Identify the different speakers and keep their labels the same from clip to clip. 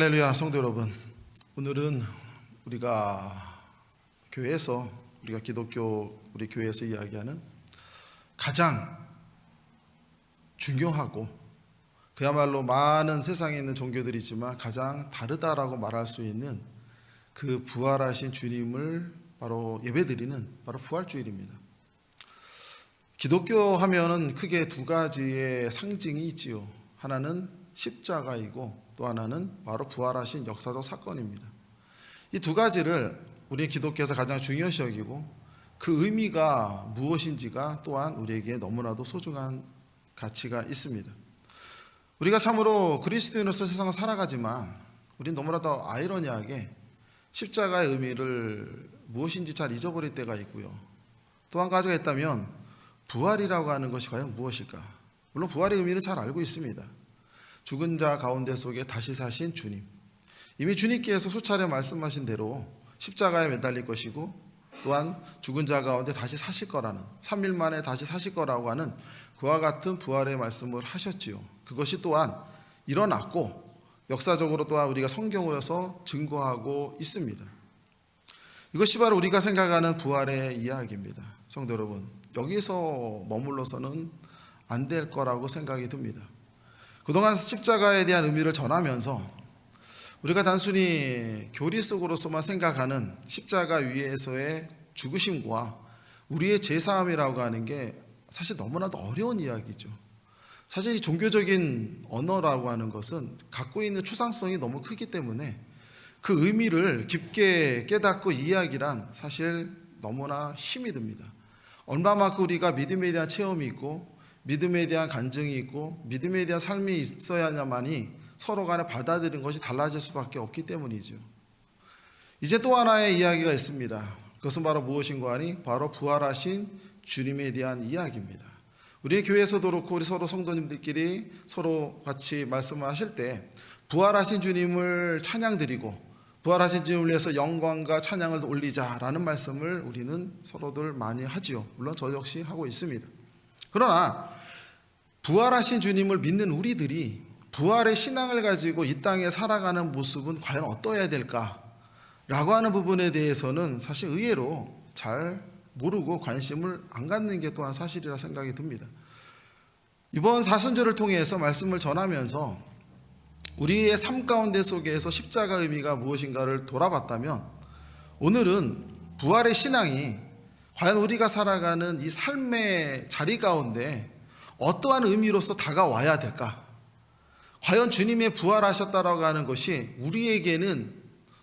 Speaker 1: 할렐루야. 성도 여러분, 오늘은 우리가 기독교 우리 교회에서 이야기하는 가장 중요하고 그야말로 많은 세상에 있는 종교들이 있지만 가장 다르다라고 말할 수 있는 그 부활하신 주님을 바로 예배드리는 바로 부활주일입니다. 기독교 하면은 크게 두 가지의 상징이 있지요. 하나는 십자가이고 또 하나는 바로 부활하신 역사적 사건입니다. 이 두 가지를 우리 기독교에서 가장 중요시 여기고 그 의미가 무엇인지가 또한 우리에게 너무나도 소중한 가치가 있습니다. 우리가 참으로 그리스도인으로서 세상을 살아가지만 우리는 너무나도 아이러니하게 십자가의 의미를 무엇인지 잘 잊어버릴 때가 있고요. 또 한 가지가 있다면 부활이라고 하는 것이 과연 무엇일까? 물론 부활의 의미는 잘 알고 있습니다. 죽은 자 가운데 속에 다시 사신 주님, 이미 주님께서 수차례 말씀하신 대로 십자가에 매달릴 것이고 또한 죽은 자 가운데 다시 사실 거라는 3일 만에 다시 사실 거라고 하는 그와 같은 부활의 말씀을 하셨지요. 그것이 또한 일어났고 역사적으로 또한 우리가 성경으로서 증거하고 있습니다. 이것이 바로 우리가 생각하는 부활의 이야기입니다. 성도 여러분, 여기서 머물러서는 안 될 거라고 생각이 듭니다. 그동안 십자가에 대한 의미를 전하면서 우리가 단순히 교리 속으로서만 생각하는 십자가 위에서의 죽으심과 우리의 제사함이라고 하는 게 사실 너무나도 어려운 이야기죠. 사실 이 종교적인 언어라고 하는 것은 갖고 있는 추상성이 너무 크기 때문에 그 의미를 깊게 깨닫고 이해하기란 사실 너무나 힘이 듭니다. 얼마만큼 우리가 믿음에 대한 체험이 있고 믿음에 대한 간증이 있고 믿음에 대한 삶이 있어야만이 서로 간에 받아들이는 것이 달라질 수밖에 없기 때문이죠. 이제 또 하나의 이야기가 있습니다. 그것은 바로 무엇인가 하니 바로 부활하신 주님에 대한 이야기입니다. 우리 교회에서도 그렇고 우리 서로 성도님들끼리 서로 같이 말씀을 하실 때 부활하신 주님을 찬양드리고 부활하신 주님을 위해서 영광과 찬양을 올리자라는 말씀을 우리는 서로들 많이 하지요. 물론 저 역시 하고 있습니다. 그러나 부활하신 주님을 믿는 우리들이 부활의 신앙을 가지고 이 땅에 살아가는 모습은 과연 어떠해야 될까라고 하는 부분에 대해서는 사실 의외로 잘 모르고 관심을 안 갖는 게 또한 사실이라 생각이 듭니다. 이번 사순절을 통해서 말씀을 전하면서 우리의 삶 가운데 속에서 십자가 의미가 무엇인가를 돌아봤다면 오늘은 부활의 신앙이 과연 우리가 살아가는 이 삶의 자리 가운데 어떠한 의미로서 다가와야 될까? 과연 주님의 부활하셨다라고 하는 것이 우리에게는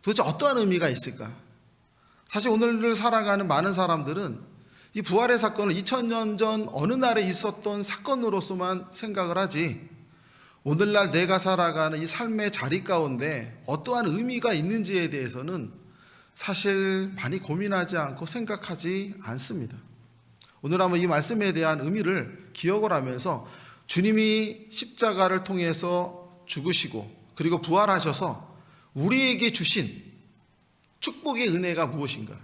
Speaker 1: 도대체 어떠한 의미가 있을까? 사실 오늘을 살아가는 많은 사람들은 이 부활의 사건을 2000년 전 어느 날에 있었던 사건으로서만 생각을 하지 오늘날 내가 살아가는 이 삶의 자리 가운데 어떠한 의미가 있는지에 대해서는 사실 많이 고민하지 않고 생각하지 않습니다. 오늘 한번 이 말씀에 대한 의미를 기억을 하면서 주님이 십자가를 통해서 죽으시고 그리고 부활하셔서 우리에게 주신 축복의 은혜가 무엇인가,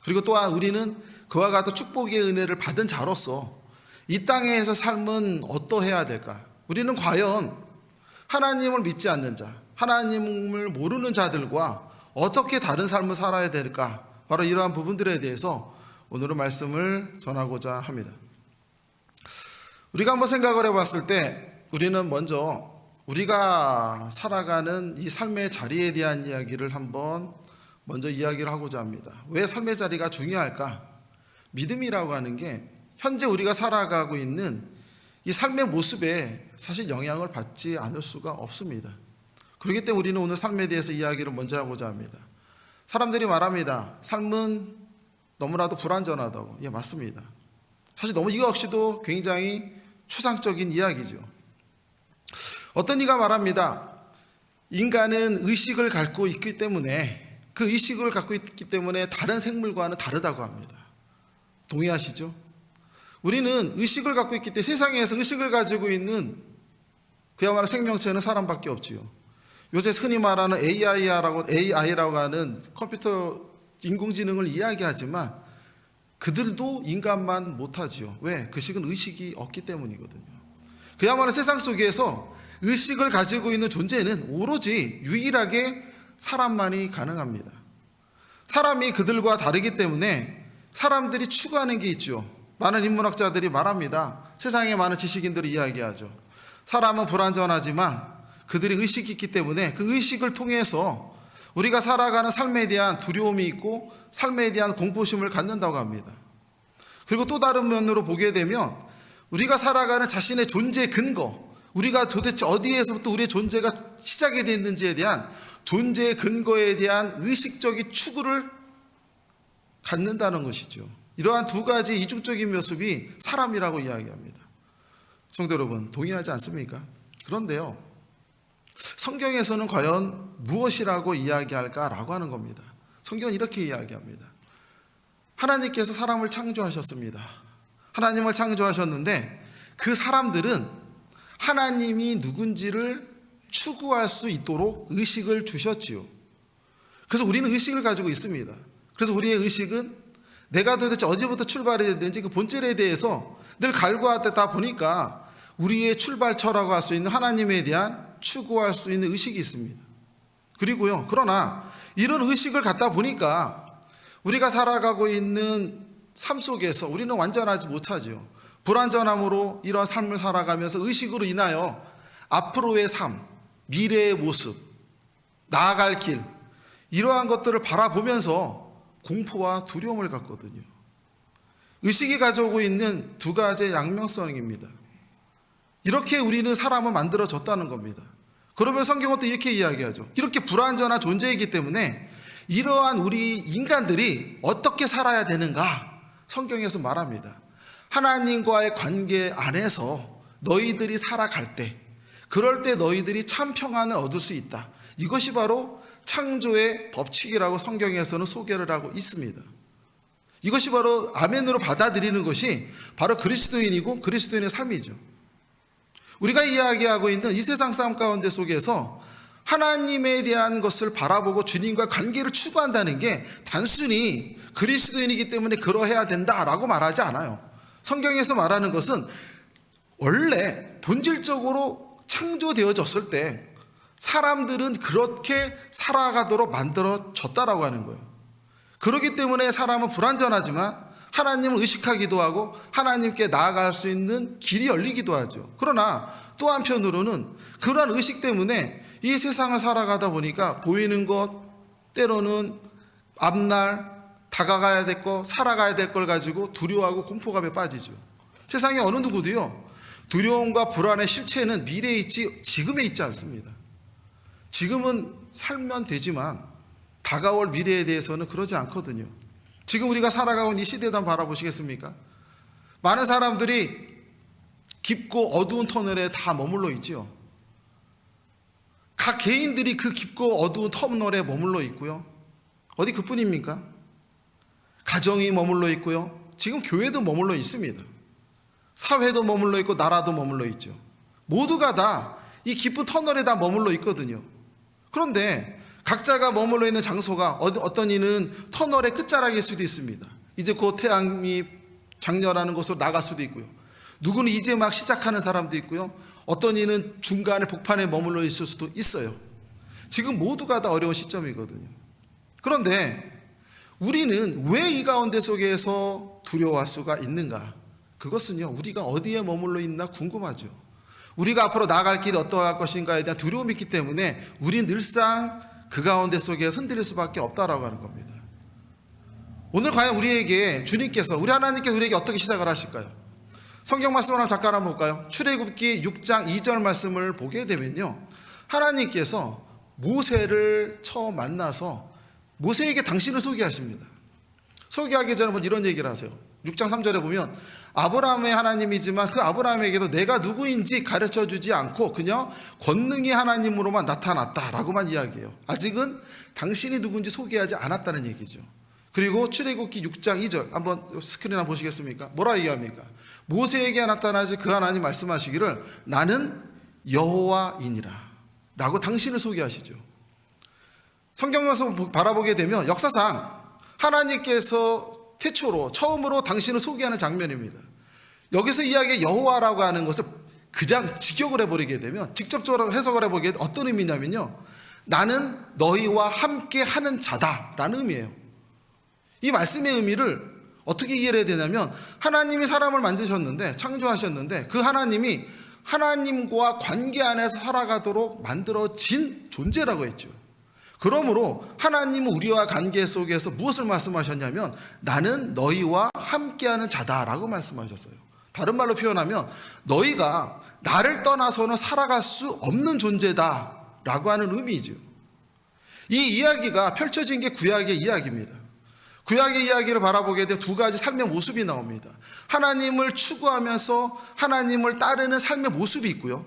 Speaker 1: 그리고 또한 우리는 그와 같은 축복의 은혜를 받은 자로서 이 땅에서 삶은 어떠해야 될까? 우리는 과연 하나님을 믿지 않는 자, 하나님을 모르는 자들과 어떻게 다른 삶을 살아야 될까? 바로 이러한 부분들에 대해서 오늘은 말씀을 전하고자 합니다. 우리가 한번 생각을 해봤을 때 우리는 먼저 우리가 살아가는 이 삶의 자리에 대한 이야기를 한번 먼저 이야기를 하고자 합니다. 왜 삶의 자리가 중요할까? 믿음이라고 하는 게 현재 우리가 살아가고 있는 이 삶의 모습에 사실 영향을 받지 않을 수가 없습니다. 그렇기 때문에 우리는 오늘 삶에 대해서 이야기를 먼저 하고자 합니다. 사람들이 말합니다. 삶은 너무나도 불완전하다고. 예, 맞습니다. 사실 너무 이거 없이도 굉장히 추상적인 이야기죠. 어떤 이가 말합니다. 인간은 의식을 갖고 있기 때문에 그 의식을 갖고 있기 때문에 다른 생물과는 다르다고 합니다. 동의하시죠? 우리는 의식을 갖고 있기 때문에 세상에서 의식을 가지고 있는 그야말로 생명체는 사람밖에 없지요. 요새 흔히 말하는 AI라고 하는 컴퓨터 인공지능을 이야기하지만 그들도 인간만 못하지요. 왜? 그 식은 의식이 없기 때문이거든요. 그야말로 세상 속에서 의식을 가지고 있는 존재는 오로지 유일하게 사람만이 가능합니다. 사람이 그들과 다르기 때문에 사람들이 추구하는 게 있죠. 많은 인문학자들이 말합니다. 세상에 많은 지식인들이 이야기하죠. 사람은 불완전하지만 그들이 의식이 있기 때문에 그 의식을 통해서 우리가 살아가는 삶에 대한 두려움이 있고 삶에 대한 공포심을 갖는다고 합니다. 그리고 또 다른 면으로 보게 되면 우리가 살아가는 자신의 존재 근거, 우리가 도대체 어디에서부터 우리의 존재가 시작이 됐는지에 대한 존재의 근거에 대한 의식적인 추구를 갖는다는 것이죠. 이러한 두 가지 이중적인 모습이 사람이라고 이야기합니다. 성도 여러분, 동의하지 않습니까? 그런데요, 성경에서는 과연 무엇이라고 이야기할까라고 하는 겁니다. 성경은 이렇게 이야기합니다. 하나님께서 사람을 창조하셨습니다. 하나님을 창조하셨는데 그 사람들은 하나님이 누군지를 추구할 수 있도록 의식을 주셨지요. 그래서 우리는 의식을 가지고 있습니다. 그래서 우리의 의식은 내가 도대체 어디부터 출발이 됐는지 그 본질에 대해서 늘 갈구하다 보니까 우리의 출발처라고 할 수 있는 하나님에 대한 추구할 수 있는 의식이 있습니다. 그리고요, 그러나 이런 의식을 갖다 보니까 우리가 살아가고 있는 삶 속에서 우리는 완전하지 못하죠. 불완전함으로 이런 삶을 살아가면서 의식으로 인하여 앞으로의 삶, 미래의 모습, 나아갈 길, 이러한 것들을 바라보면서 공포와 두려움을 갖거든요. 의식이 가져오고 있는 두 가지의 양면성입니다. 이렇게 우리는 사람을 만들어졌다는 겁니다. 그러면 성경은 또 이렇게 이야기하죠. 이렇게 불완전한 존재이기 때문에 이러한 우리 인간들이 어떻게 살아야 되는가 성경에서 말합니다. 하나님과의 관계 안에서 너희들이 살아갈 때, 그럴 때 너희들이 참 평안을 얻을 수 있다. 이것이 바로 창조의 법칙이라고 성경에서는 소개를 하고 있습니다. 이것이 바로 아멘으로 받아들이는 것이 바로 그리스도인이고 그리스도인의 삶이죠. 우리가 이야기하고 있는 이 세상 삶 가운데 속에서 하나님에 대한 것을 바라보고 주님과 관계를 추구한다는 게 단순히 그리스도인이기 때문에 그러해야 된다라고 말하지 않아요. 성경에서 말하는 것은 원래 본질적으로 창조되어졌을 때 사람들은 그렇게 살아가도록 만들어졌다라고 하는 거예요. 그렇기 때문에 사람은 불완전하지만 하나님을 의식하기도 하고 하나님께 나아갈 수 있는 길이 열리기도 하죠. 그러나 또 한편으로는 그러한 의식 때문에 이 세상을 살아가다 보니까 보이는 것, 때로는 앞날 다가가야 될 것, 살아가야 될 걸 가지고 두려워하고 공포감에 빠지죠. 세상에 어느 누구도요, 두려움과 불안의 실체는 미래에 있지 지금에 있지 않습니다. 지금은 살면 되지만 다가올 미래에 대해서는 그러지 않거든요. 지금 우리가 살아가고 있는 이 시대도 한번 바라보시겠습니까? 많은 사람들이 깊고 어두운 터널에 다 머물러 있지요. 각 개인들이 그 깊고 어두운 터널에 머물러 있고요. 어디 그뿐입니까? 가정이 머물러 있고요. 지금 교회도 머물러 있습니다. 사회도 머물러 있고 나라도 머물러 있죠. 모두가 다 이 깊은 터널에 다 머물러 있거든요. 그런데 각자가 머물러 있는 장소가 어떤 이는 터널의 끝자락일 수도 있습니다. 이제 곧 태양이 장렬하는 곳으로 나갈 수도 있고요. 누구는 이제 막 시작하는 사람도 있고요. 어떤 이는 중간에 복판에 머물러 있을 수도 있어요. 지금 모두가 다 어려운 시점이거든요. 그런데 우리는 왜 이 가운데 속에서 두려워할 수가 있는가? 그것은요, 우리가 어디에 머물러 있나 궁금하죠. 우리가 앞으로 나아갈 길이 어떠할 것인가에 대한 두려움이 있기 때문에 우리는 늘상 그 가운데 속에 흔들릴 수밖에 없다라고 하는 겁니다. 오늘 과연 우리에게 주님께서, 우리 하나님께서 우리에게 어떻게 시작을 하실까요? 성경 말씀을 하나 잠깐 한번 볼까요? 출애굽기 6장 2절 말씀을 보게 되면요, 하나님께서 모세를 처음 만나서 모세에게 당신을 소개하십니다. 소개하기 전에 이런 얘기를 하세요. 6장 3절에 보면 아브라함의 하나님이지만 그 아브라함에게도 내가 누구인지 가르쳐주지 않고 그냥 권능의 하나님으로만 나타났다라고만 이야기해요. 아직은 당신이 누군지 소개하지 않았다는 얘기죠. 그리고 출애굽기 6장 2절 한번 스크린 한번 보시겠습니까? 뭐라 얘기합니까? 모세에게 나타나지 그 하나님 말씀하시기를 나는 여호와이니라 라고 당신을 소개하시죠. 성경에서 바라보게 되면 역사상 하나님께서 태초로 처음으로 당신을 소개하는 장면입니다. 여기서 이야기의 여호와라고 하는 것은 그냥 직역을 해버리게 되면, 직접적으로 해석을 해보게 되면 어떤 의미냐면요, 나는 너희와 함께 하는 자다라는 의미예요. 이 말씀의 의미를 어떻게 이해를 해야 되냐면, 하나님이 사람을 만드셨는데, 창조하셨는데, 그 하나님이 하나님과 관계 안에서 살아가도록 만들어진 존재라고 했죠. 그러므로 하나님은 우리와 관계 속에서 무엇을 말씀하셨냐면, 나는 너희와 함께하는 자다라고 말씀하셨어요. 다른 말로 표현하면, 너희가 나를 떠나서는 살아갈 수 없는 존재다라고 하는 의미죠. 이 이야기가 펼쳐진 게 구약의 이야기입니다. 구약의 이야기를 바라보게 되면 두 가지 삶의 모습이 나옵니다. 하나님을 추구하면서 하나님을 따르는 삶의 모습이 있고요,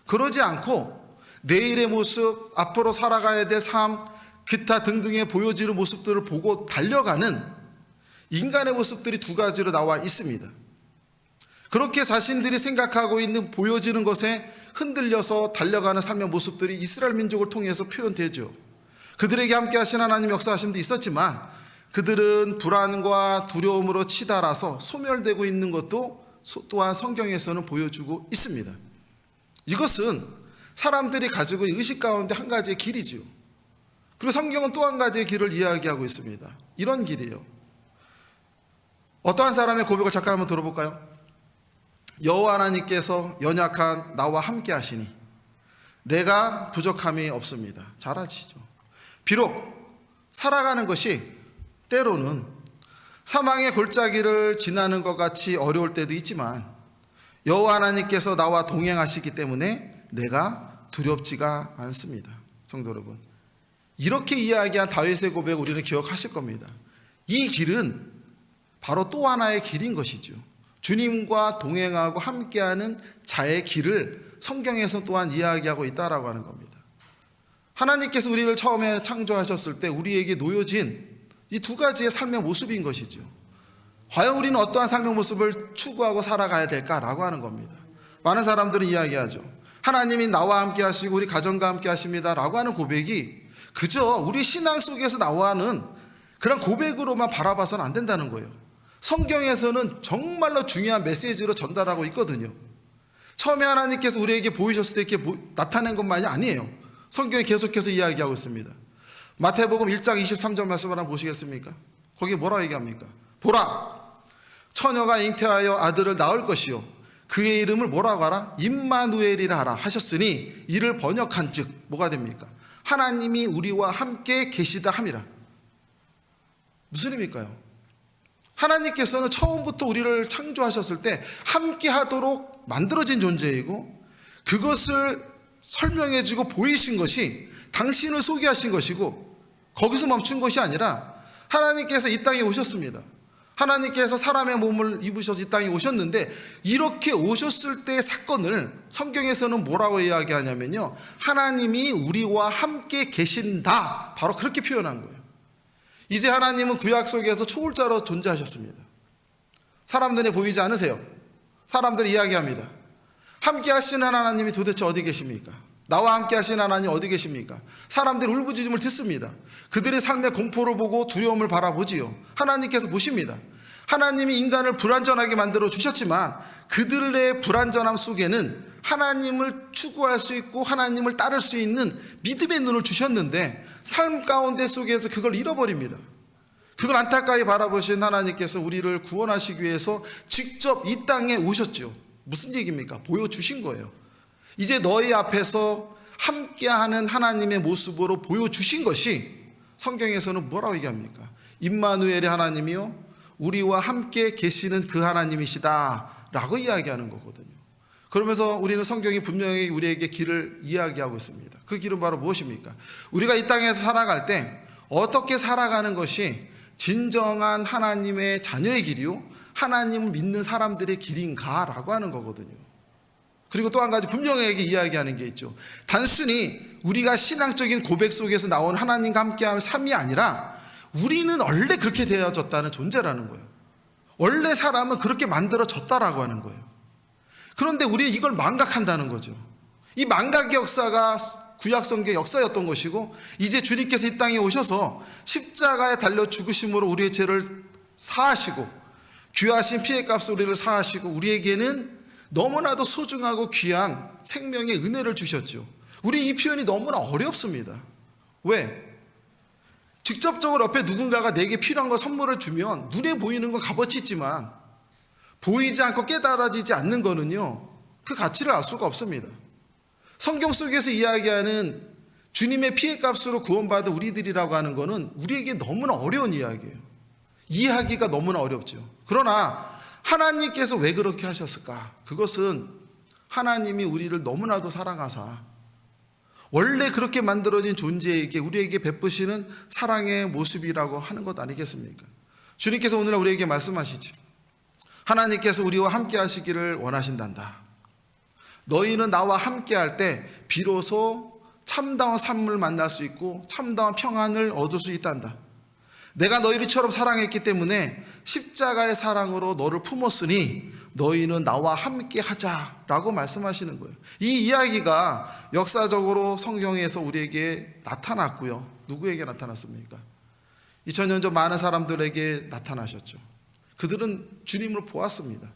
Speaker 1: 그러지 않고 내일의 모습, 앞으로 살아가야 될 삶, 기타 등등의 보여지는 모습들을 보고 달려가는 인간의 모습들이 두 가지로 나와 있습니다. 그렇게 자신들이 생각하고 있는 보여지는 것에 흔들려서 달려가는 삶의 모습들이 이스라엘 민족을 통해서 표현되죠. 그들에게 함께 하신 하나님 역사하심도 있었지만, 그들은 불안과 두려움으로 치달아서 소멸되고 있는 것도 또한 성경에서는 보여주고 있습니다. 이것은 사람들이 가지고 있는 의식 가운데 한 가지의 길이죠. 그리고 성경은 또 한 가지의 길을 이야기하고 있습니다. 이런 길이에요. 어떠한 사람의 고백을 잠깐 한번 들어볼까요? 여호와 하나님께서 연약한 나와 함께 하시니 내가 부족함이 없습니다. 잘 아시죠? 비록 살아가는 것이 때로는 사망의 골짜기를 지나는 것 같이 어려울 때도 있지만, 여호와 하나님께서 나와 동행하시기 때문에 내가 두렵지가 않습니다. 성도 여러분, 이렇게 이야기한 다윗의 고백을 우리는 기억하실 겁니다. 이 길은 바로 또 하나의 길인 것이죠. 주님과 동행하고 함께하는 자의 길을 성경에서 또한 이야기하고 있다라고 하는 겁니다. 하나님께서 우리를 처음에 창조하셨을 때 우리에게 놓여진 이 두 가지의 삶의 모습인 것이죠. 과연 우리는 어떠한 삶의 모습을 추구하고 살아가야 될까라고 하는 겁니다. 많은 사람들은 이야기하죠. 하나님이 나와 함께 하시고 우리 가정과 함께 하십니다 라고 하는 고백이 그저 우리 신앙 속에서 나와는 그런 고백으로만 바라봐서는 안 된다는 거예요. 성경에서는 정말로 중요한 메시지로 전달하고 있거든요. 처음에 하나님께서 우리에게 보이셨을 때 이렇게 나타낸 것만이 아니에요. 성경이 계속해서 이야기하고 있습니다. 마태복음 1장 23절 말씀을 한번 보시겠습니까? 거기 뭐라고 얘기합니까? 보라, 처녀가 잉태하여 아들을 낳을 것이요 그의 이름을 뭐라고 하라? 임마누엘이라 하라 하셨으니 이를 번역한 즉 뭐가 됩니까? 하나님이 우리와 함께 계시다 함이라. 무슨 의미일까요? 하나님께서는 처음부터 우리를 창조하셨을 때 함께 하도록 만들어진 존재이고, 그것을 설명해주고 보이신 것이 당신을 소개하신 것이고, 거기서 멈춘 것이 아니라 하나님께서 이 땅에 오셨습니다. 하나님께서 사람의 몸을 입으셔서 이 땅에 오셨는데, 이렇게 오셨을 때의 사건을 성경에서는 뭐라고 이야기하냐면요, 하나님이 우리와 함께 계신다, 바로 그렇게 표현한 거예요. 이제 하나님은 구약 속에서 초월자로 존재하셨습니다. 사람들이 보이지 않으세요. 사람들이 이야기합니다. 함께 하시는 하나님이 도대체 어디 계십니까? 나와 함께 하시는 하나님 어디 계십니까? 사람들이 울부짖음을 듣습니다. 그들의 삶의 공포를 보고 두려움을 바라보지요. 하나님께서 보십니다. 하나님이 인간을 불완전하게 만들어 주셨지만 그들의 불완전함 속에는 하나님을 추구할 수 있고 하나님을 따를 수 있는 믿음의 눈을 주셨는데, 삶 가운데 속에서 그걸 잃어버립니다. 그걸 안타까이 바라보신 하나님께서 우리를 구원하시기 위해서 직접 이 땅에 오셨죠. 무슨 얘기입니까? 보여주신 거예요. 이제 너희 앞에서 함께하는 하나님의 모습으로 보여주신 것이 성경에서는 뭐라고 얘기합니까? 임마누엘의 하나님이요 우리와 함께 계시는 그 하나님이시다 라고 이야기하는 거거든요. 그러면서 우리는 성경이 분명히 우리에게 길을 이야기하고 있습니다. 그 길은 바로 무엇입니까? 우리가 이 땅에서 살아갈 때 어떻게 살아가는 것이 진정한 하나님의 자녀의 길이요 하나님을 믿는 사람들의 길인가 라고 하는 거거든요. 그리고 또 한 가지 분명하게 이야기하는 게 있죠. 단순히 우리가 신앙적인 고백 속에서 나온 하나님과 함께하는 삶이 아니라 우리는 원래 그렇게 되어졌다는 존재라는 거예요. 원래 사람은 그렇게 만들어졌다라고 하는 거예요. 그런데 우리는 이걸 망각한다는 거죠. 이 망각의 역사가 구약성경의 역사였던 것이고, 이제 주님께서 이 땅에 오셔서 십자가에 달려 죽으심으로 우리의 죄를 사하시고 귀하신 피해값으로 우리를 사하시고 우리에게는 너무나도 소중하고 귀한 생명의 은혜를 주셨죠. 우리 이 표현이 너무나 어렵습니다. 왜? 직접적으로 옆에 누군가가 내게 필요한 거 선물을 주면 눈에 보이는 건 값어치 있지만 보이지 않고 깨달아지지 않는 거는요, 그 가치를 알 수가 없습니다. 성경 속에서 이야기하는 주님의 피해값으로 구원받은 우리들이라고 하는 거는 우리에게 너무나 어려운 이야기예요. 이해하기가 너무나 어렵죠. 그러나 하나님께서 왜 그렇게 하셨을까? 그것은 하나님이 우리를 너무나도 사랑하사 원래 그렇게 만들어진 존재에게 우리에게 베푸시는 사랑의 모습이라고 하는 것 아니겠습니까? 주님께서 오늘 우리에게 말씀하시죠. 하나님께서 우리와 함께 하시기를 원하신단다. 너희는 나와 함께 할 때 비로소 참다운 삶을 만날 수 있고 참다운 평안을 얻을 수 있단다. 내가 너희를 이처럼 사랑했기 때문에 십자가의 사랑으로 너를 품었으니 너희는 나와 함께 하자라고 말씀하시는 거예요. 이 이야기가 역사적으로 성경에서 우리에게 나타났고요. 누구에게 나타났습니까? 2000년 전 많은 사람들에게 나타나셨죠. 그들은 주님을 보았습니다.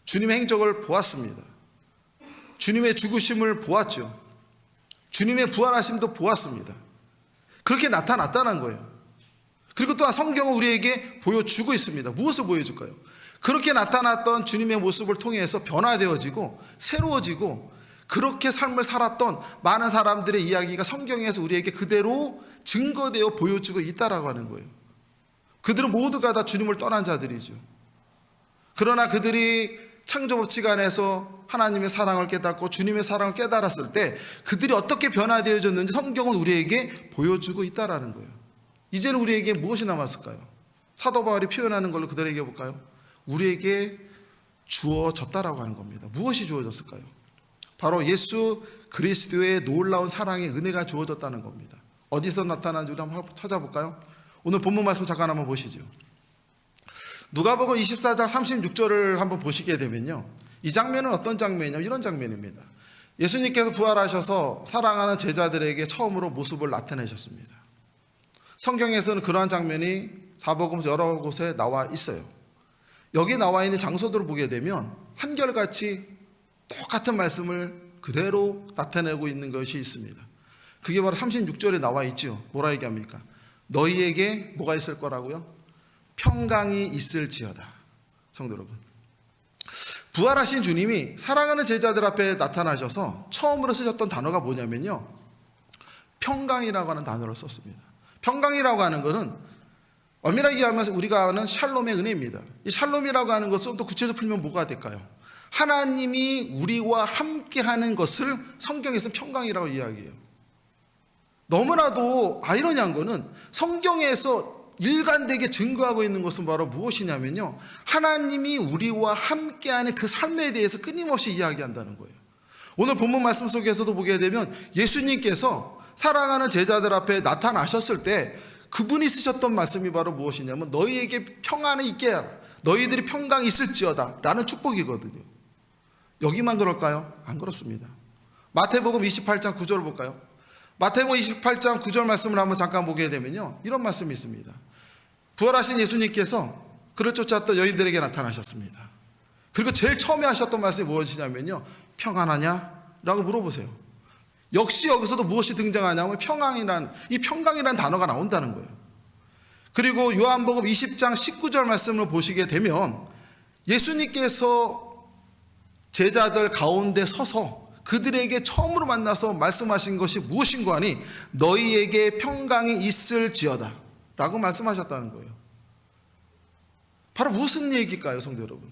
Speaker 1: 주님의 행적을 보았습니다. 주님의 죽으심을 보았죠. 주님의 부활하심도 보았습니다. 그렇게 나타났다는 거예요. 그리고 또한 성경은 우리에게 보여주고 있습니다. 무엇을 보여줄까요? 그렇게 나타났던 주님의 모습을 통해서 변화되어지고 새로워지고 그렇게 삶을 살았던 많은 사람들의 이야기가 성경에서 우리에게 그대로 증거되어 보여주고 있다라고 하는 거예요. 그들은 모두가 다 주님을 떠난 자들이죠. 그러나 그들이 창조법칙 안에서 하나님의 사랑을 깨닫고 주님의 사랑을 깨달았을 때 그들이 어떻게 변화되어졌는지 성경은 우리에게 보여주고 있다라는 거예요. 이제는 우리에게 무엇이 남았을까요? 사도 바울이 표현하는 걸로 그들에게 볼까요? 우리에게 주어졌다라고 하는 겁니다. 무엇이 주어졌을까요? 바로 예수 그리스도의 놀라운 사랑의 은혜가 주어졌다는 겁니다. 어디서 나타난지 우리 한번 찾아볼까요? 오늘 본문 말씀 잠깐 한번 보시죠. 누가복음 24장 36절을 한번 보시게 되면요, 이 장면은 어떤 장면이냐면 이런 장면입니다. 예수님께서 부활하셔서 사랑하는 제자들에게 처음으로 모습을 나타내셨습니다. 성경에서는 그러한 장면이 사복음서 여러 곳에 나와 있어요. 여기 나와 있는 장소들을 보게 되면 한결같이 똑같은 말씀을 그대로 나타내고 있는 것이 있습니다. 그게 바로 36절에 나와 있죠. 뭐라 얘기합니까? 너희에게 뭐가 있을 거라고요? 평강이 있을지어다. 성도 여러분, 부활하신 주님이 사랑하는 제자들 앞에 나타나셔서 처음으로 쓰셨던 단어가 뭐냐면요, 평강이라고 하는 단어를 썼습니다. 평강이라고 하는 것은 엄밀하게 얘기하면 우리가 아는 샬롬의 은혜입니다. 이 샬롬이라고 하는 것은 또 구체적으로 풀면 뭐가 될까요? 하나님이 우리와 함께하는 것을 성경에서 평강이라고 이야기해요. 너무나도 아이러니한 것은 성경에서 일관되게 증거하고 있는 것은 바로 무엇이냐면요, 하나님이 우리와 함께하는 그 삶에 대해서 끊임없이 이야기한다는 거예요. 오늘 본문 말씀 속에서도 보게 되면 예수님께서 사랑하는 제자들 앞에 나타나셨을 때 그분이 쓰셨던 말씀이 바로 무엇이냐면 너희에게 평안이 있게 하라, 너희들이 평강이 있을지어다 라는 축복이거든요. 여기만 그럴까요? 안 그렇습니다. 마태복음 28장 9절을 볼까요? 마태복음 28장 9절 말씀을 한번 잠깐 보게 되면요, 이런 말씀이 있습니다. 부활하신 예수님께서 그를 쫓았던 여인들에게 나타나셨습니다. 그리고 제일 처음에 하셨던 말씀이 무엇이냐면요, 평안하냐? 라고 물어보세요. 역시 여기서도 무엇이 등장하냐면 이 평강이라는 단어가 나온다는 거예요. 그리고 요한복음 20장 19절 말씀을 보시게 되면 예수님께서 제자들 가운데 서서 그들에게 처음으로 만나서 말씀하신 것이 무엇인고 하니 너희에게 평강이 있을지어다 라고 말씀하셨다는 거예요. 바로 무슨 얘기일까요, 성도 여러분?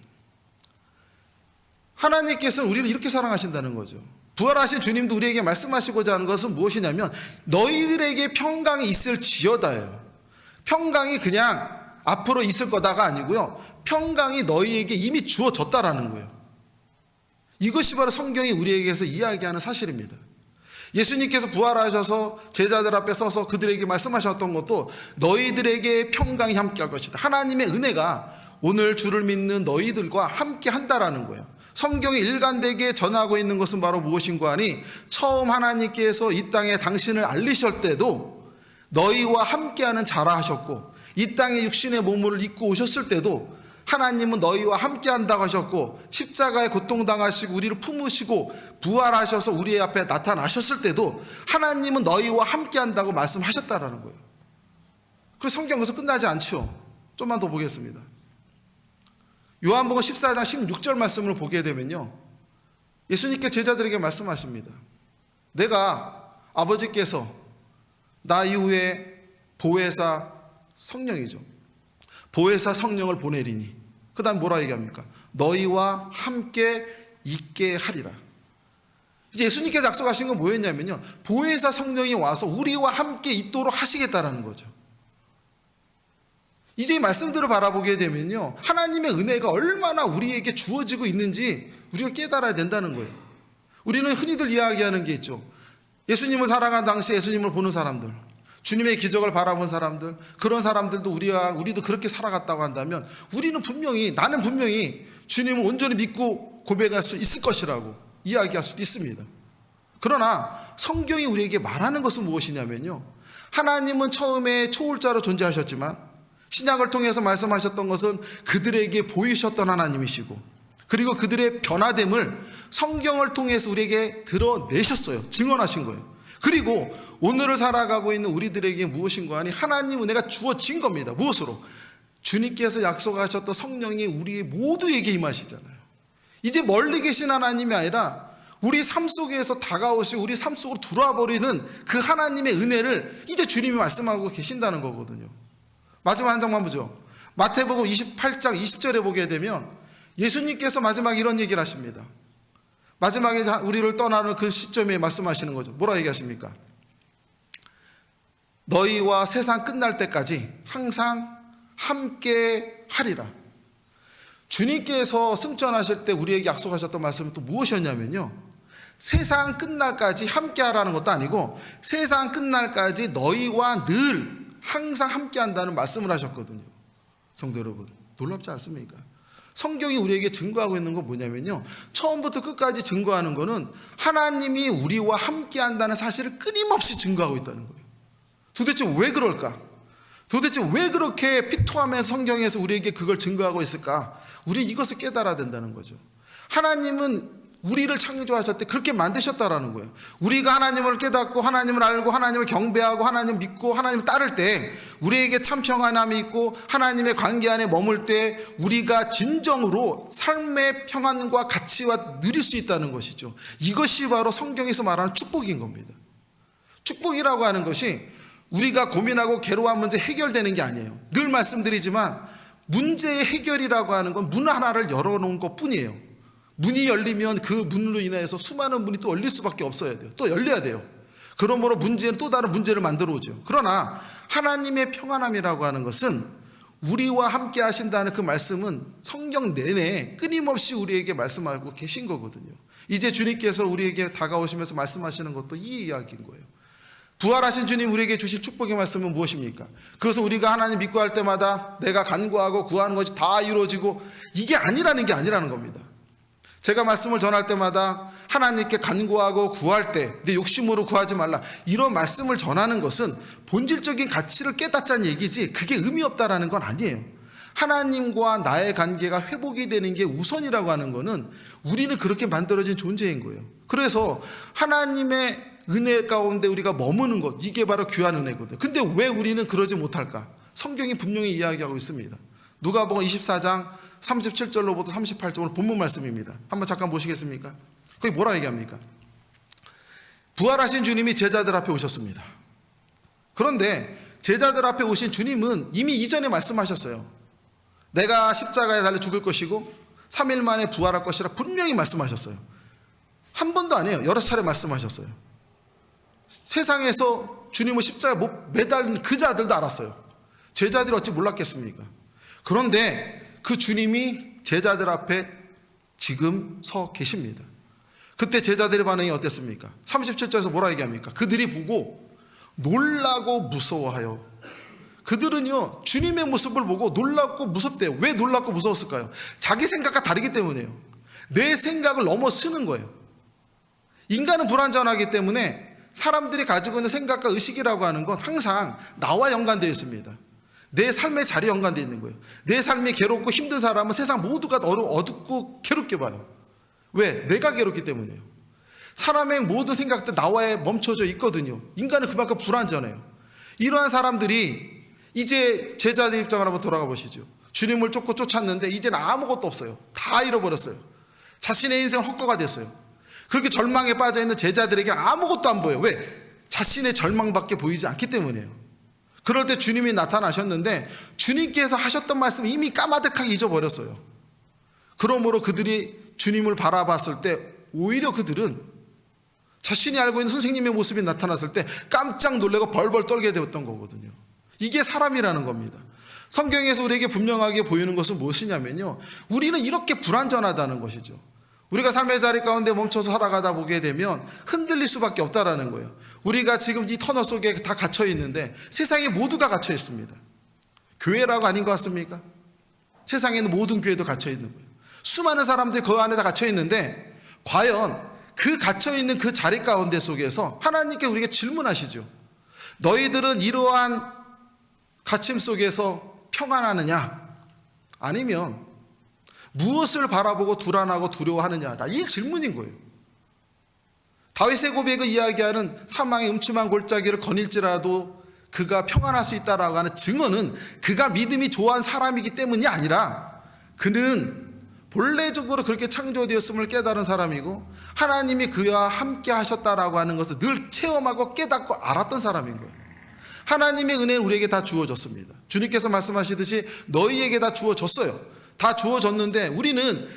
Speaker 1: 하나님께서는 우리를 이렇게 사랑하신다는 거죠. 부활하신 주님도 우리에게 말씀하시고자 하는 것은 무엇이냐면 너희들에게 평강이 있을지어다예요. 평강이 그냥 앞으로 있을 거다가 아니고요, 평강이 너희에게 이미 주어졌다라는 거예요. 이것이 바로 성경이 우리에게서 이야기하는 사실입니다. 예수님께서 부활하셔서 제자들 앞에 서서 그들에게 말씀하셨던 것도 너희들에게 평강이 함께할 것이다. 하나님의 은혜가 오늘 주를 믿는 너희들과 함께 한다라는 거예요. 성경이 일관되게 전하고 있는 것은 바로 무엇인고 하니 처음 하나님께서 이 땅에 당신을 알리실 때도 너희와 함께하는 자라 하셨고 이 땅에 육신의 몸을 입고 오셨을 때도 하나님은 너희와 함께 한다고 하셨고 십자가에 고통당하시고 우리를 품으시고 부활하셔서 우리 앞에 나타나셨을 때도 하나님은 너희와 함께 한다고 말씀하셨다라는 거예요. 그리고 성경 여기서 끝나지 않죠. 좀만 더 보겠습니다. 요한복음 14장 16절 말씀을 보게 되면요, 예수님께 제자들에게 말씀하십니다. 내가 아버지께서 나 이후에 보혜사 성령이죠, 보혜사 성령을 보내리니, 그 다음 뭐라 얘기합니까? 너희와 함께 있게 하리라. 이제 예수님께서 약속하신 건 뭐였냐면요, 보혜사 성령이 와서 우리와 함께 있도록 하시겠다라는 거죠. 이제 이 말씀들을 바라보게 되면요, 하나님의 은혜가 얼마나 우리에게 주어지고 있는지 우리가 깨달아야 된다는 거예요. 우리는 흔히들 이야기하는 게 있죠. 예수님을 살아간 당시 예수님을 보는 사람들, 주님의 기적을 바라본 사람들, 그런 사람들도 우리도 그렇게 살아갔다고 한다면 나는 분명히 주님을 온전히 믿고 고백할 수 있을 것이라고 이야기할 수도 있습니다. 그러나 성경이 우리에게 말하는 것은 무엇이냐면요, 하나님은 처음에 초월자로 존재하셨지만 신약을 통해서 말씀하셨던 것은 그들에게 보이셨던 하나님이시고, 그리고 그들의 변화됨을 성경을 통해서 우리에게 드러내셨어요. 증언하신 거예요. 그리고 오늘을 살아가고 있는 우리들에게 무엇인가 하니 하나님 은혜가 주어진 겁니다. 무엇으로? 주님께서 약속하셨던 성령이 우리 모두에게 임하시잖아요. 이제 멀리 계신 하나님이 아니라 우리 삶 속에서 다가오시고 우리 삶 속으로 들어와 버리는 그 하나님의 은혜를 이제 주님이 말씀하고 계신다는 거거든요. 마지막 한 장만 보죠. 마태복음 28장 20절에 보게 되면 예수님께서 마지막에 이런 얘기를 하십니다. 마지막에 우리를 떠나는 그 시점에 말씀하시는 거죠. 뭐라 얘기하십니까? 너희와 세상 끝날 때까지 항상 함께 하리라. 주님께서 승천하실 때 우리에게 약속하셨던 말씀은 또 무엇이었냐면요, 세상 끝날까지 함께 하라는 것도 아니고 세상 끝날까지 너희와 늘 항상 함께 한다는 말씀을 하셨거든요. 성도 여러분, 놀랍지 않습니까? 성경이 우리에게 증거하고 있는 건 뭐냐면요, 처음부터 끝까지 증거하는 거는 하나님이 우리와 함께 한다는 사실을 끊임없이 증거하고 있다는 거예요. 도대체 왜 그럴까? 도대체 왜 그렇게 피토하면서 성경에서 우리에게 그걸 증거하고 있을까? 우리 이것을 깨달아야 된다는 거죠. 하나님은 우리를 창조하실 때 그렇게 만드셨다라는 거예요. 우리가 하나님을 깨닫고 하나님을 알고 하나님을 경배하고 하나님을 믿고 하나님을 따를 때 우리에게 참 평안함이 있고 하나님의 관계 안에 머물 때 우리가 진정으로 삶의 평안과 가치와 누릴 수 있다는 것이죠. 이것이 바로 성경에서 말하는 축복인 겁니다. 축복이라고 하는 것이 우리가 고민하고 괴로워한 문제 해결되는 게 아니에요. 늘 말씀드리지만 문제의 해결이라고 하는 건 문 하나를 열어놓은 것 뿐이에요. 문이 열리면 그 문으로 인해서 수많은 문이 또 열릴 수밖에 없어야 돼요. 또 열려야 돼요. 그러므로 문제는 또 다른 문제를 만들어 오죠. 그러나 하나님의 평안함이라고 하는 것은 우리와 함께 하신다는 그 말씀은 성경 내내 끊임없이 우리에게 말씀하고 계신 거거든요. 이제 주님께서 우리에게 다가오시면서 말씀하시는 것도 이 이야기인 거예요. 부활하신 주님 우리에게 주신 축복의 말씀은 무엇입니까? 그것은 우리가 하나님 믿고 할 때마다 내가 간구하고 구하는 것이 다 이루어지고 이게 아니라는 게 아니라는 겁니다. 제가 말씀을 전할 때마다 하나님께 간구하고 구할 때 내 욕심으로 구하지 말라, 이런 말씀을 전하는 것은 본질적인 가치를 깨닫자는 얘기지 그게 의미 없다라는 건 아니에요. 하나님과 나의 관계가 회복이 되는 게 우선이라고 하는 거는 우리는 그렇게 만들어진 존재인 거예요. 그래서 하나님의 은혜 가운데 우리가 머무는 것, 이게 바로 귀한 은혜거든요. 근데 왜 우리는 그러지 못할까? 성경이 분명히 이야기하고 있습니다. 누가복음 24장 37절로부터 38절, 오늘 본문 말씀입니다. 한번 잠깐 보시겠습니까? 거기 뭐라 얘기합니까? 부활하신 주님이 제자들 앞에 오셨습니다. 그런데 제자들 앞에 오신 주님은 이미 이전에 말씀하셨어요. 내가 십자가에 달려 죽을 것이고 3일 만에 부활할 것이라 분명히 말씀하셨어요. 한 번도 아니에요. 여러 차례 말씀하셨어요. 세상에서 주님을 십자가에 못 매달린 그 자들도 알았어요. 제자들이 어찌 몰랐겠습니까? 그런데 그 주님이 제자들 앞에 지금 서 계십니다. 그때 제자들의 반응이 어땠습니까? 37절에서 뭐라 얘기합니까? 그들이 보고 놀라고 무서워하여. 그들은요, 주님의 모습을 보고 놀랍고 무섭대요. 왜 놀랍고 무서웠을까요? 자기 생각과 다르기 때문이에요. 내 생각을 넘어서는 거예요. 인간은 불완전하기 때문에 사람들이 가지고 있는 생각과 의식이라고 하는 건 항상 나와 연관되어 있습니다. 내 삶의 자리에 연관되어 있는 거예요. 내 삶이 괴롭고 힘든 사람은 세상 모두가 어둡고 괴롭게 봐요. 왜? 내가 괴롭기 때문이에요. 사람의 모든 생각들 나와에 멈춰져 있거든요. 인간은 그만큼 불완전해요. 이러한 사람들이 이제 제자들 입장을 한번 돌아가 보시죠. 주님을 쫓고 쫓았는데 이제는 아무것도 없어요. 다 잃어버렸어요. 자신의 인생은 헛거가 됐어요. 그렇게 절망에 빠져있는 제자들에게 아무것도 안 보여요. 왜? 자신의 절망밖에 보이지 않기 때문이에요. 그럴 때 주님이 나타나셨는데 주님께서 하셨던 말씀을 이미 까마득하게 잊어버렸어요. 그러므로 그들이 주님을 바라봤을 때 오히려 그들은 자신이 알고 있는 선생님의 모습이 나타났을 때 깜짝 놀라고 벌벌 떨게 되었던 거거든요. 이게 사람이라는 겁니다. 성경에서 우리에게 분명하게 보이는 것은 무엇이냐면요, 우리는 이렇게 불완전하다는 것이죠. 우리가 삶의 자리 가운데 멈춰서 살아가다 보게 되면 흔들릴 수밖에 없다라는 거예요. 우리가 지금 이 터널 속에 다 갇혀 있는데 세상에 모두가 갇혀 있습니다. 교회라고 아닌 것 같습니까? 세상에 있는 모든 교회도 갇혀 있는 거예요. 수많은 사람들이 그 안에 다 갇혀 있는데 과연 그 갇혀 있는 그 자리 가운데 속에서 하나님께 우리에게 질문하시죠. 너희들은 이러한 갇힘 속에서 평안하느냐? 아니면 무엇을 바라보고 불안하고 두려워하느냐? 이 질문인 거예요. 다윗의 고백을 이야기하는 사망의 음침한 골짜기를 거닐지라도 그가 평안할 수 있다라고 하는 증언은 그가 믿음이 좋아한 사람이기 때문이 아니라 그는 본래적으로 그렇게 창조되었음을 깨달은 사람이고 하나님이 그와 함께 하셨다라고 하는 것을 늘 체험하고 깨닫고 알았던 사람인 거예요. 하나님의 은혜는 우리에게 다 주어졌습니다. 주님께서 말씀하시듯이 너희에게 다 주어졌어요. 다 주어졌는데 우리는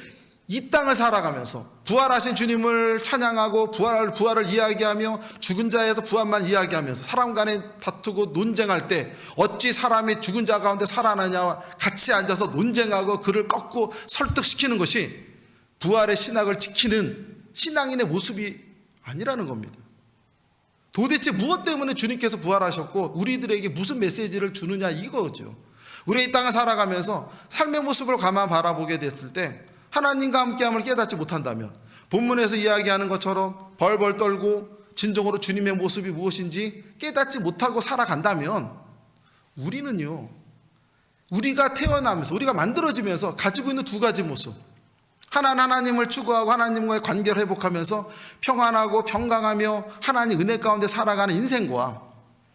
Speaker 1: 이 땅을 살아가면서 부활하신 주님을 찬양하고 부활을 이야기하며 죽은 자에서 부활만 이야기하면서 사람 간에 다투고 논쟁할 때 어찌 사람이 죽은 자 가운데 살아나냐와 같이 앉아서 논쟁하고 그를 꺾고 설득시키는 것이 부활의 신학을 지키는 신앙인의 모습이 아니라는 겁니다. 도대체 무엇 때문에 주님께서 부활하셨고 우리들에게 무슨 메시지를 주느냐 이거죠. 우리 이 땅을 살아가면서 삶의 모습을 가만 바라보게 됐을 때 하나님과 함께함을 깨닫지 못한다면 본문에서 이야기하는 것처럼 벌벌 떨고 진정으로 주님의 모습이 무엇인지 깨닫지 못하고 살아간다면 우리는요, 우리가 태어나면서 우리가 만들어지면서 가지고 있는 두 가지 모습, 하나는 하나님을 추구하고 하나님과의 관계를 회복하면서 평안하고 평강하며 하나님 은혜 가운데 살아가는 인생과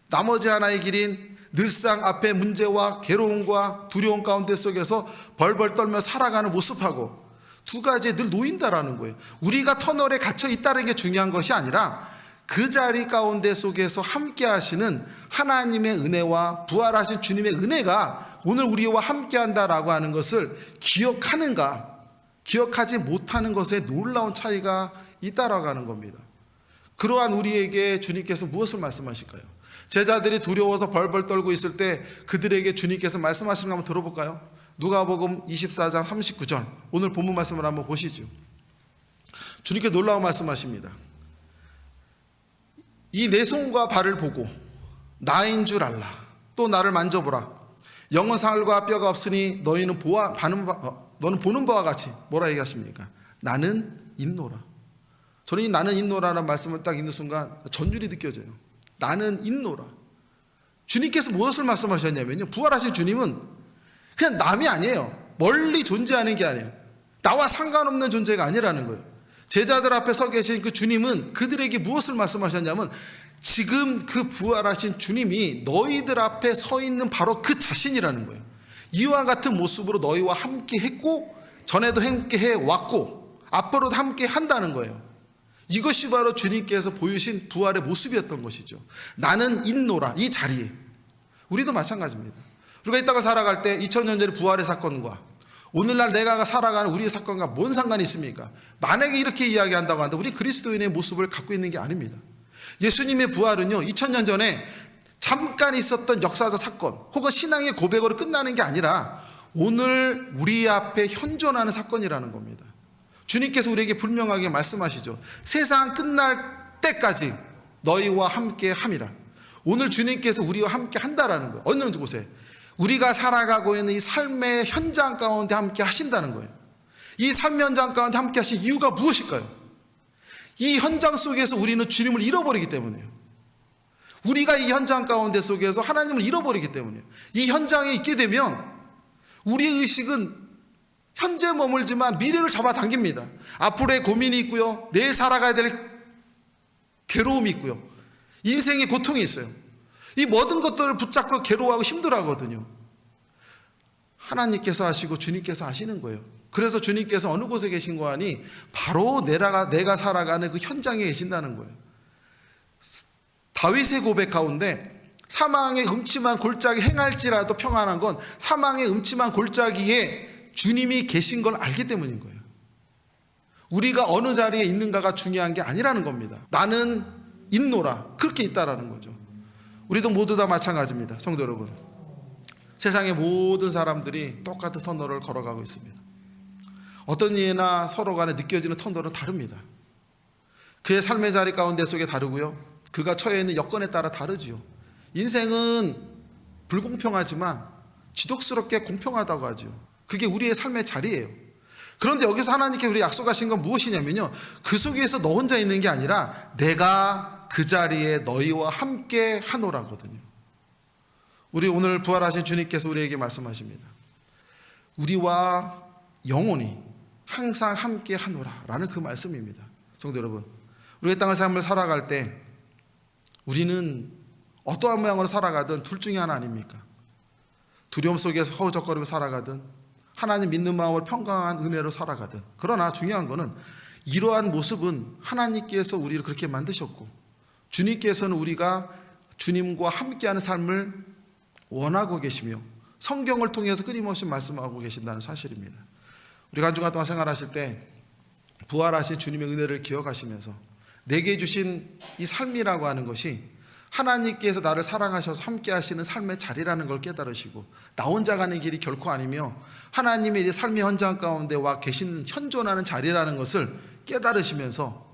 Speaker 1: 나머지 하나의 길인 늘상 앞에 문제와 괴로움과 두려움 가운데 속에서 벌벌 떨며 살아가는 모습하고 두 가지에 늘 놓인다라는 거예요. 우리가 터널에 갇혀 있다는 게 중요한 것이 아니라 그 자리 가운데 속에서 함께 하시는 하나님의 은혜와 부활하신 주님의 은혜가 오늘 우리와 함께 한다라고 하는 것을 기억하는가, 기억하지 못하는 것에 놀라운 차이가 있다라고 하는 겁니다. 그러한 우리에게 주님께서 무엇을 말씀하실까요? 제자들이 두려워서 벌벌 떨고 있을 때 그들에게 주님께서 말씀하시는 거 한번 들어볼까요? 누가복음 24장 39절 오늘 본문 말씀을 한번 보시죠. 주님께 놀라운 말씀하십니다. 이 내 손과 발을 보고 나인 줄 알라. 또 나를 만져보라. 영은 살과 뼈가 없으니 너희는 너는 보는 바와 같이 뭐라 얘기하십니까? 나는 있노라. 저는 이 나는 있노라는 말씀을 딱 읽는 순간 전율이 느껴져요. 나는 있노라. 주님께서 무엇을 말씀하셨냐면요, 부활하신 주님은 그냥 남이 아니에요. 멀리 존재하는 게 아니에요. 나와 상관없는 존재가 아니라는 거예요. 제자들 앞에 서 계신 그 주님은 그들에게 무엇을 말씀하셨냐면 지금 그 부활하신 주님이 너희들 앞에 서 있는 바로 그 자신이라는 거예요. 이와 같은 모습으로 너희와 함께 했고 전에도 함께 해왔고 앞으로도 함께 한다는 거예요. 이것이 바로 주님께서 보이신 부활의 모습이었던 것이죠. 나는 있노라. 이 자리에 우리도 마찬가지입니다. 우리가 이 땅을 살아갈 때 2000년 전의 부활의 사건과 오늘날 내가 살아가는 우리의 사건과 뭔 상관이 있습니까? 만약에 이렇게 이야기한다고 한다면 우리 그리스도인의 모습을 갖고 있는 게 아닙니다. 예수님의 부활은요 2000년 전에 잠깐 있었던 역사적 사건 혹은 신앙의 고백으로 끝나는 게 아니라 오늘 우리 앞에 현존하는 사건이라는 겁니다. 주님께서 우리에게 분명하게 말씀하시죠. 세상 끝날 때까지 너희와 함께 함이라. 오늘 주님께서 우리와 함께 한다라는 거예요. 어느 곳에 우리가 살아가고 있는 이 삶의 현장 가운데 함께 하신다는 거예요. 이 삶 현장 가운데 함께 하신 이유가 무엇일까요? 이 현장 속에서 우리는 주님을 잃어버리기 때문에요. 우리가 이 현장 가운데 속에서 하나님을 잃어버리기 때문이에요. 이 현장에 있게 되면 우리의 의식은 현재 머물지만 미래를 잡아당깁니다. 앞으로의 고민이 있고요, 내일 살아가야 될 괴로움이 있고요, 인생의 고통이 있어요. 이 모든 것들을 붙잡고 괴로워하고 힘들어하거든요. 하나님께서 하시고 주님께서 하시는 거예요. 그래서 주님께서 어느 곳에 계신 거 하니 바로 내가 살아가는 그 현장에 계신다는 거예요. 다윗의 고백 가운데 사망의 음침한 골짜기 행할지라도 평안한 건 사망의 음침한 골짜기에 주님이 계신 걸 알기 때문인 거예요. 우리가 어느 자리에 있는가가 중요한 게 아니라는 겁니다. 나는 있노라, 그렇게 있다라는 거죠. 우리도 모두 다 마찬가지입니다. 성도 여러분, 세상의 모든 사람들이 똑같은 터널을 걸어가고 있습니다. 어떤 이나 서로 간에 느껴지는 터널은 다릅니다. 그의 삶의 자리 가운데 속에 다르고요, 그가 처해 있는 여건에 따라 다르지요. 인생은 불공평하지만 지독스럽게 공평하다고 하죠. 그게 우리의 삶의 자리예요. 그런데 여기서 하나님께 우리 약속하신 건 무엇이냐면요, 그 속에서 너 혼자 있는 게 아니라 내가 그 자리에 너희와 함께 하노라거든요. 우리 오늘 부활하신 주님께서 우리에게 말씀하십니다. 우리와 영원히 항상 함께 하노라 라는 그 말씀입니다. 성도 여러분, 우리의 땅의 삶을 살아갈 때 우리는 어떠한 모양으로 살아가든 둘 중에 하나 아닙니까? 두려움 속에서 허우적거리며 살아가든 하나님 믿는 마음을 평강한 은혜로 살아가든, 그러나 중요한 것은 이러한 모습은 하나님께서 우리를 그렇게 만드셨고 주님께서는 우리가 주님과 함께하는 삶을 원하고 계시며 성경을 통해서 끊임없이 말씀하고 계신다는 사실입니다. 우리가 한 주간 동안 생활하실 때 부활하신 주님의 은혜를 기억하시면서 내게 주신 이 삶이라고 하는 것이 하나님께서 나를 사랑하셔서 함께 하시는 삶의 자리라는 걸 깨달으시고 나 혼자 가는 길이 결코 아니며 하나님의 이 삶의 현장 가운데 와 계신 현존하는 자리라는 것을 깨달으시면서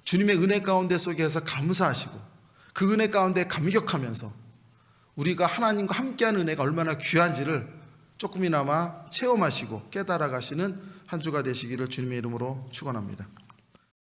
Speaker 1: 주님의 은혜 가운데 속에서 감사하시고 그 은혜 가운데 감격하면서 우리가 하나님과 함께하는 은혜가 얼마나 귀한지를 조금이나마 체험하시고 깨달아 가시는 한 주가 되시기를 주님의 이름으로 축원합니다.